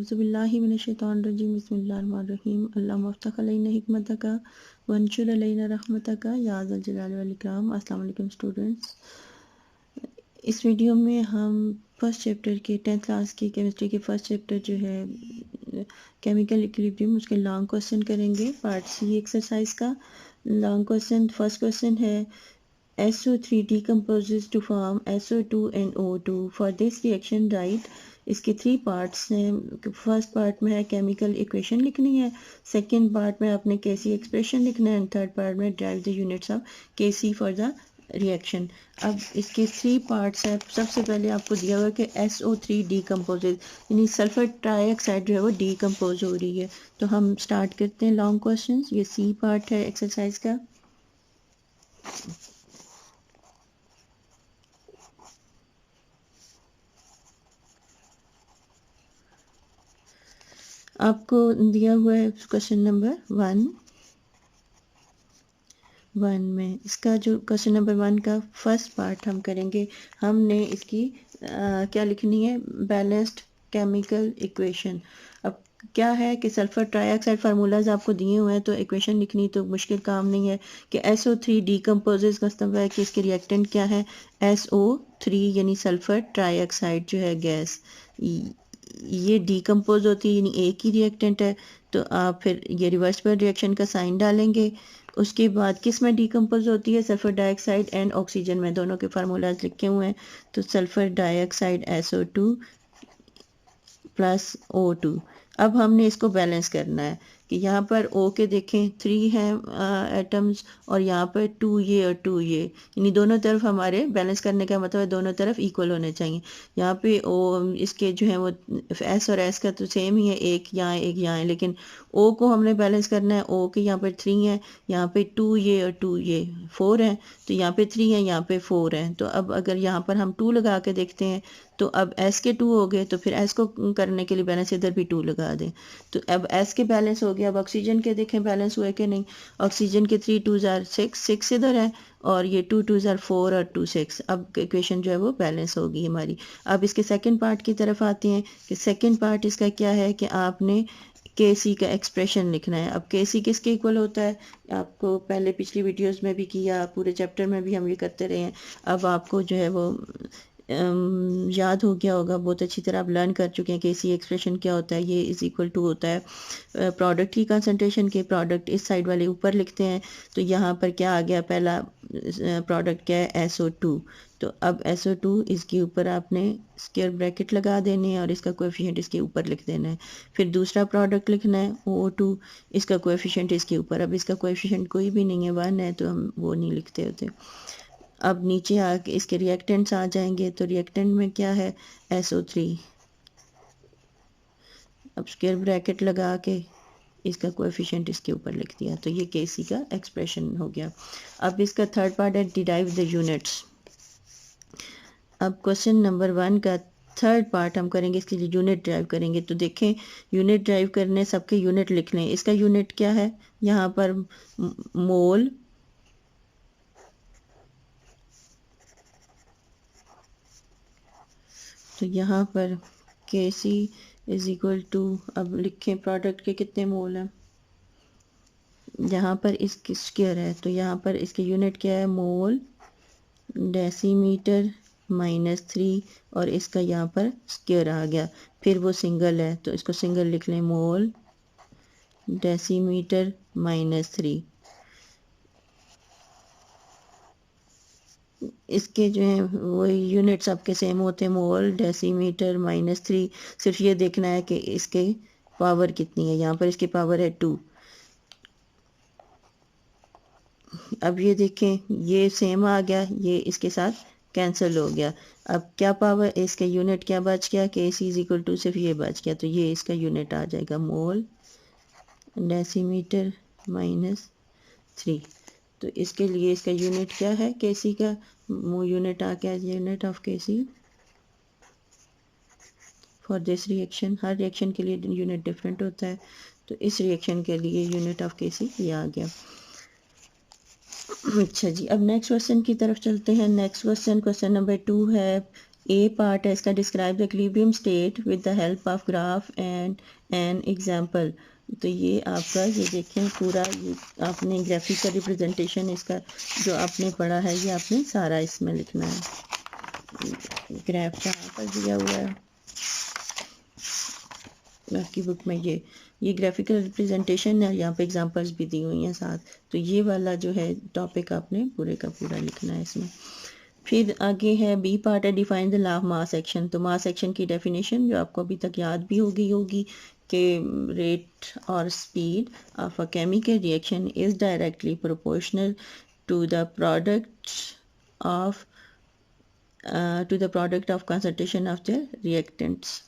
औज़ुबिल्लाहि मिनश्शैतानिर्रजीम बिस्मिल्लाहिर्रहमानिर्रहीम अल्लाहुम्मा अफ्तह अलैना हिकमतका वंशुर अलैना रहमतका या ज़ल जलाली वल इकराम। अस्सलाम वालेकुम स्टूडेंट्स, इस वीडियो में हम फर्स्ट चैप्टर के 10th क्लास की केमिस्ट्री के फर्स्ट चैप्टर जो है केमिकल इक्विलिब्रियम उसके लॉन्ग क्वेश्चन करेंगे। पार्ट सी एक्सरसाइज का लॉन्ग क्वेश्चन। फर्स्ट क्वेश्चन है SO3 decomposes to form SO2 and O2. For this reaction write, इसके 3 पार्ट्स हैं। फर्स्ट पार्ट में है केमिकल इक्वेशन लिखनी है, सेकंड पार्ट में आपने केसी एक्सप्रेशन लिखना है एंड थर्ड पार्ट में drive the units of KC for the reaction. अब इसके 3 पार्ट्स हैं। सबसे पहले आपको दिया हुआ है कि SO3 डीकम्पोजेज यानी सल्फर ट्राईऑक्साइड जो है वो डीकम्पोज हो रही है। तो हम स्टार्ट करते हैं लॉन्ग क्वेश्चन। ये सी पार्ट है एक्सरसाइज का। आपको दिया हुआ है क्वेश्चन नंबर 1 में इसका जो क्वेश्चन नंबर 1 का फर्स्ट पार्ट हम करेंगे। हमने इसकी क्या लिखनी है, बैलेंस्ड केमिकल इक्वेशन। अब क्या है कि सल्फर ट्राईऑक्साइड फार्मूलाज आपको दिए हुए हैं तो इक्वेशन लिखनी तो मुश्किल काम नहीं है कि SO3 डीकम्पोजेज का मतलब है कि इसके रिएक्टेंट क्या है, SO3 यानी सल्फर ट्राईऑक्साइड जो है गैस ये डीकम्पोज होती है यानी एक ही रिएक्टेंट है। तो आप फिर ये रिवर्सिबल रिएक्शन का साइन डालेंगे। उसके बाद किस में डीकम्पोज होती है, सल्फर डाइऑक्साइड एंड ऑक्सीजन में, दोनों के फार्मूलाज लिखे हुए हैं। तो sulphur dioxide SO2 plus O2। अब हमने इसको बैलेंस करना है कि यहाँ पर O के देखें 3 हैं एटम्स और यहाँ पर 2 ये और 2 ये, यानी दोनों तरफ हमारे बैलेंस करने का मतलब है दोनों तरफ इक्वल होने चाहिए। यहाँ पे O इसके जो है वो S और S का तो सेम ही है, एक यहाँ है, लेकिन O को हमने बैलेंस करना है। O के यहाँ पर 3 है, यहाँ पे 2 ये और 2 ये 4 हैं, तो यहाँ पे 3 है, यहाँ पे 4 है। तो अब अगर यहाँ पर हम 2 लगा के देखते हैं तो अब S के 2 हो गए, तो फिर S को करने के लिए बैलेंस इधर भी 2 लगा दें। तो अब S के बैलेंस हो गया। अब ऑक्सीजन के देखें बैलेंस हुए कि नहीं। ऑक्सीजन के 3 2 जार 6 इधर है और ये 2 2 जार 4 और 2 6। अब इक्वेशन जो है वो बैलेंस होगी हमारी। अब इसके सेकंड पार्ट की तरफ आते हैं कि सेकंड पार्ट इसका क्या है कि आपने केसी का एक्सप्रेशन लिखना है। अब केसी किसके इक्वल होता है, आपको पहले पिछली वीडियोस में भी किया, पूरे चैप्टर में भी हम ये करते रहे हैं। अब आपको जो है वो याद हो गया होगा, बहुत अच्छी तरह आप लर्न कर चुके हैं कि इसी एक्सप्रेशन क्या होता है। ये इज इक्वल टू होता है प्रोडक्ट की कंसंट्रेशन के, प्रोडक्ट इस साइड वाले ऊपर लिखते हैं। तो यहाँ पर क्या आ गया, पहला प्रोडक्ट क्या है SO2। तो अब SO2 इसके ऊपर आपने स्क्वायर ब्रैकेट लगा देने हैं और इसका कोएफिशिएंट इसके ऊपर लिख देना है। फिर दूसरा प्रोडक्ट लिखना है O2, इसका कोएफिशिएंट इसके ऊपर। अब इसका कोएफिशिएंट कोई भी नहीं है, 1 है, तो हम वो नहीं लिखते होते। अब नीचे आके इसके रिएक्टेंट्स आ जाएंगे। तो रिएक्टेंट में क्या है, SO3। अब स्क्वायर ब्रैकेट लगा के इसका कोएफिशिएंट इसके ऊपर लिख दिया। तो ये केसी का एक्सप्रेशन हो गया। अब इसका थर्ड पार्ट है डिराइव द यूनिट्स। अब क्वेश्चन नंबर 1 का थर्ड पार्ट हम करेंगे, इसके लिए यूनिट ड्राइव करेंगे। तो देखें यूनिट ड्राइव करने सबके यूनिट लिख लें। इसका यूनिट क्या है, यहाँ पर मोल, तो यहाँ पर KC इज इक्वल टू, अब लिखें प्रोडक्ट के कितने मोल हैं। यहाँ पर इसकी स्क्वायर है तो यहाँ पर इसके यूनिट क्या है, मोल डेसीमीटर -3 और इसका यहाँ पर स्क्वायर आ गया। फिर वो सिंगल है तो इसको सिंगल लिख लें, मोल डेसीमीटर -3। इसके जो है वही यूनिट्स आपके सेम होते हैं, मोल डेसीमीटर -3। सिर्फ ये देखना है कि इसके पावर कितनी है। यहाँ पर इसकी पावर है 2। अब ये देखें ये सेम आ गया, ये इसके साथ कैंसिल हो गया। अब क्या पावर, इसका यूनिट क्या बच गया, KC इज इक्वल टू सिर्फ ये बच गया। तो ये इसका यूनिट आ जाएगा, मोल डेसीमीटर -3। तो इसके लिए इसका यूनिट क्या है, KC का यूनिट आ गया, unit of KC for this reaction. Her reaction के लिए यूनिट डिफरेंट होता है, तो इस रिएक्शन के लिए यूनिट ऑफ KC ये आ गया। अच्छा जी, अब नेक्स्ट क्वेश्चन की तरफ चलते हैं। नेक्स्ट क्वेश्चन, क्वेश्चन नंबर 2 है ए पार्ट है इसका, describe the equilibrium state with the help of graph and an example. तो ये आपका, ये देखें पूरा, ये आपने ग्राफिकल रिप्रेजेंटेशन इसका जो आपने पढ़ा है ये आपने सारा इसमें लिखना है। ग्राफ कहाँ पर दिया हुआ है आपकी बुक में? ये ग्राफिकल रिप्रेजेंटेशन है, यहाँ पे एग्जांपल्स भी दी हुई हैं साथ। तो ये वाला जो है टॉपिक आपने पूरे का पूरा लिखना है इसमें। फिर आगे है बी पार्ट है, define the law of mass action. तो मास एक्शन की डेफिनेशन जो आपको अभी तक याद भी होगी कि रेट और speed of a chemical reaction is directly proportional to the product of concentration of the reactants.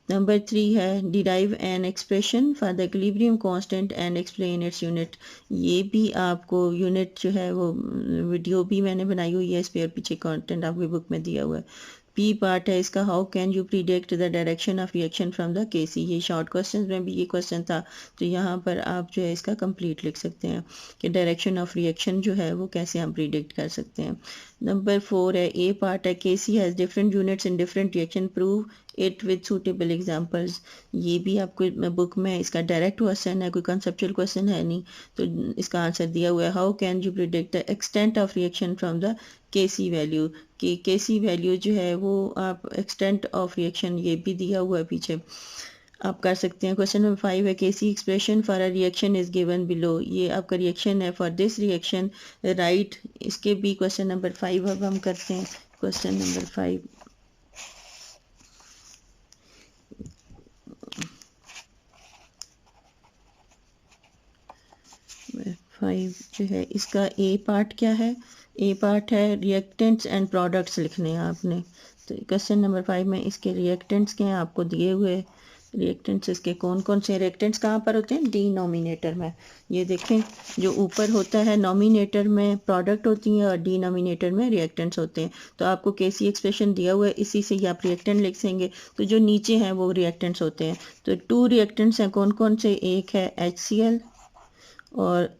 Number 3 है derive an expression for the equilibrium constant and explain its unit. ये भी आपको यूनिट जो है वो वीडियो भी मैंने बनाई हुई है इस पर, पीछे कंटेंट आपकी बुक में दिया हुआ है। पी पार्ट है इसका, how can you predict the direction of reaction from the KC. ये शॉर्ट क्वेश्चन में भी ये क्वेश्चन था, तो यहाँ पर आप जो है इसका कंप्लीट लिख सकते हैं कि डायरेक्शन ऑफ रिएक्शन जो है वो कैसे हम प्रिडिक्ट कर सकते हैं। नंबर 4 है ए पार्ट है, KC has different units in different reaction, prove it with suitable examples. ये भी आपको बुक में इसका डायरेक्ट क्वेश्चन है, कोई कंसेप्चुअल क्वेश्चन है नहीं, तो इसका आंसर दिया हुआ है, how can you predict the extent of reaction from the KC value. कि केसी वैल्यू जो है वो आप एक्सटेंट ऑफ रिएक्शन ये भी दिया हुआ है पीछे, आप कर सकते हैं। क्वेश्चन नंबर 5 है, KC expression for a reaction is given below. ये आपका रिएक्शन है फॉर दिस रिएक्शन, राइट। इसके भी क्वेश्चन नंबर 5 अब हम करते हैं। क्वेश्चन नंबर 5 जो है इसका ए पार्ट क्या है? ए पार्ट है रिएक्टेंट्स एंड प्रोडक्ट्स लिखने हैं आपने। तो क्वेश्चन नंबर 5 में इसके रिएक्टेंट्स क्या हैं आपको दिए हुए। रिएक्टेंट्स इसके कौन कौन से, रिएक्टेंट्स कहाँ पर होते हैं? डिनोमिनेटर में। ये देखें, जो ऊपर होता है नोमिनेटर में प्रोडक्ट होती हैं और डिनोमिनेटर में रिएक्टेंट्स होते हैं। तो आपको केसी एक्सप्रेशन दिया हुआ है, इसी से ही आप रिएक्टेंट लिख देंगे। तो जो नीचे हैं वो रिएक्टेंट्स होते हैं। तो 2 रिएक्टेंट्स हैं, कौन कौन से? एक है HCl और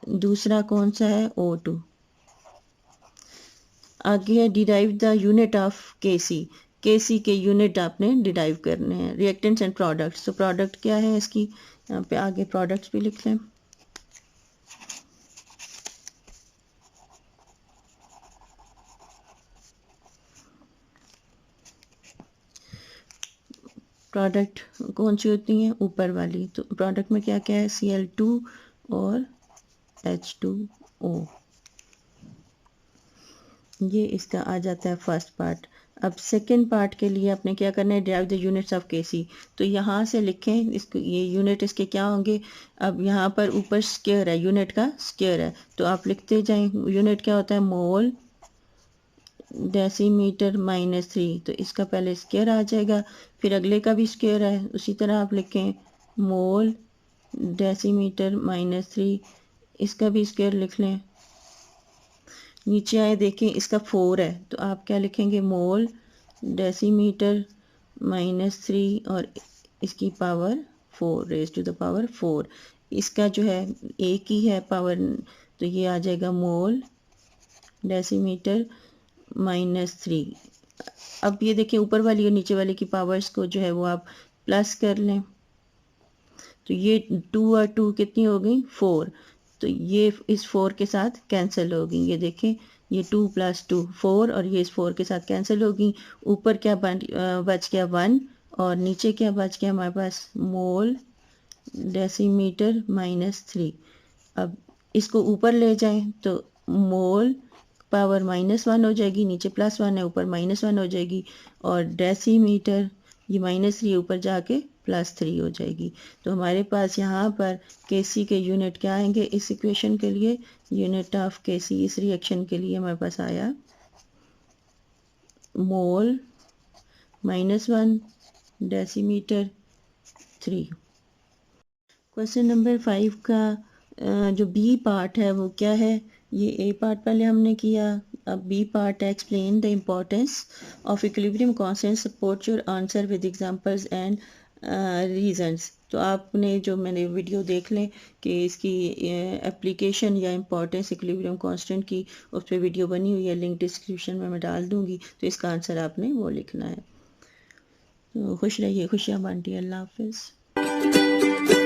दूसरा कौन सा है? O2। आगे है derive the unit of KC. केसी के यूनिट आपने डिराइव करने हैं। रिएक्टेंट्स एंड प्रोडक्ट्स, तो प्रोडक्ट क्या है इसकी, यहाँ पे आगे प्रोडक्ट्स भी लिख लें। प्रोडक्ट कौन सी होती हैं? ऊपर वाली। तो प्रोडक्ट में क्या क्या है? Cl2 और H2O। ये इसका आ जाता है फर्स्ट पार्ट। अब सेकंड पार्ट के लिए आपने क्या करना है? डिराइव द यूनिट्स ऑफ केसी। तो यहाँ से लिखें इसको, ये यूनिट इसके क्या होंगे। अब यहाँ पर ऊपर स्क्वायर है, यूनिट का स्क्वायर है, तो आप लिखते जाएं। यूनिट क्या होता है? मोल डेसीमीटर -3। तो इसका पहले स्क्वायर आ जाएगा, फिर अगले का भी स्क्वायर है, उसी तरह आप लिखें मोल डेसीमीटर -3, इसका भी स्क्वायर लिख लें। नीचे आए देखें इसका 4 है, तो आप क्या लिखेंगे? मोल डेसीमीटर -3 और इसकी power 4, raise to the power 4। इसका जो है एक ही है पावर, तो ये आ जाएगा मोल डेसीमीटर -3। अब ये देखिए ऊपर वाली और नीचे वाली की पावर्स को जो है वो आप प्लस कर लें। तो ये 2 और 2 कितनी हो गई? 4। तो ये इस 4 के साथ कैंसिल होगी। ये देखें, ये 2 + 2 4 और ये इस 4 के साथ कैंसिल होगी। ऊपर क्या बच गया? 1 और नीचे क्या बच गया हमारे पास? मोल डेसीमीटर -3। अब इसको ऊपर ले जाएं तो मोल पावर -1 हो जाएगी, नीचे +1 है, ऊपर -1 हो जाएगी, और डेसीमीटर ये -3 ऊपर जाके +3 हो जाएगी। तो हमारे पास यहाँ पर केसी के यूनिट क्या आएंगे इस इक्वेशन के लिए? यूनिट ऑफ केसी इस रिएक्शन के लिए हमारे पास आया मोल -1 डेसीमीटर 3। क्वेश्चन नंबर 5 का जो बी पार्ट है वो क्या है? ये ए पार्ट पहले हमने किया, अब बी पार्ट है, explain the importance of equilibrium constant, support your answer with examples and reasons. तो आपने जो मैंने वीडियो देख लें कि इसकी एप्लीकेशन या इम्पोर्टेंस इक्विलिब्रियम कांस्टेंट की, उस पर वीडियो बनी हुई है, लिंक डिस्क्रिप्शन में मैं डाल दूँगी। तो इसका आंसर आपने वो लिखना है। तो खुश रहिए, खुशियाँ बांटिए। अल्लाह हाफिज़।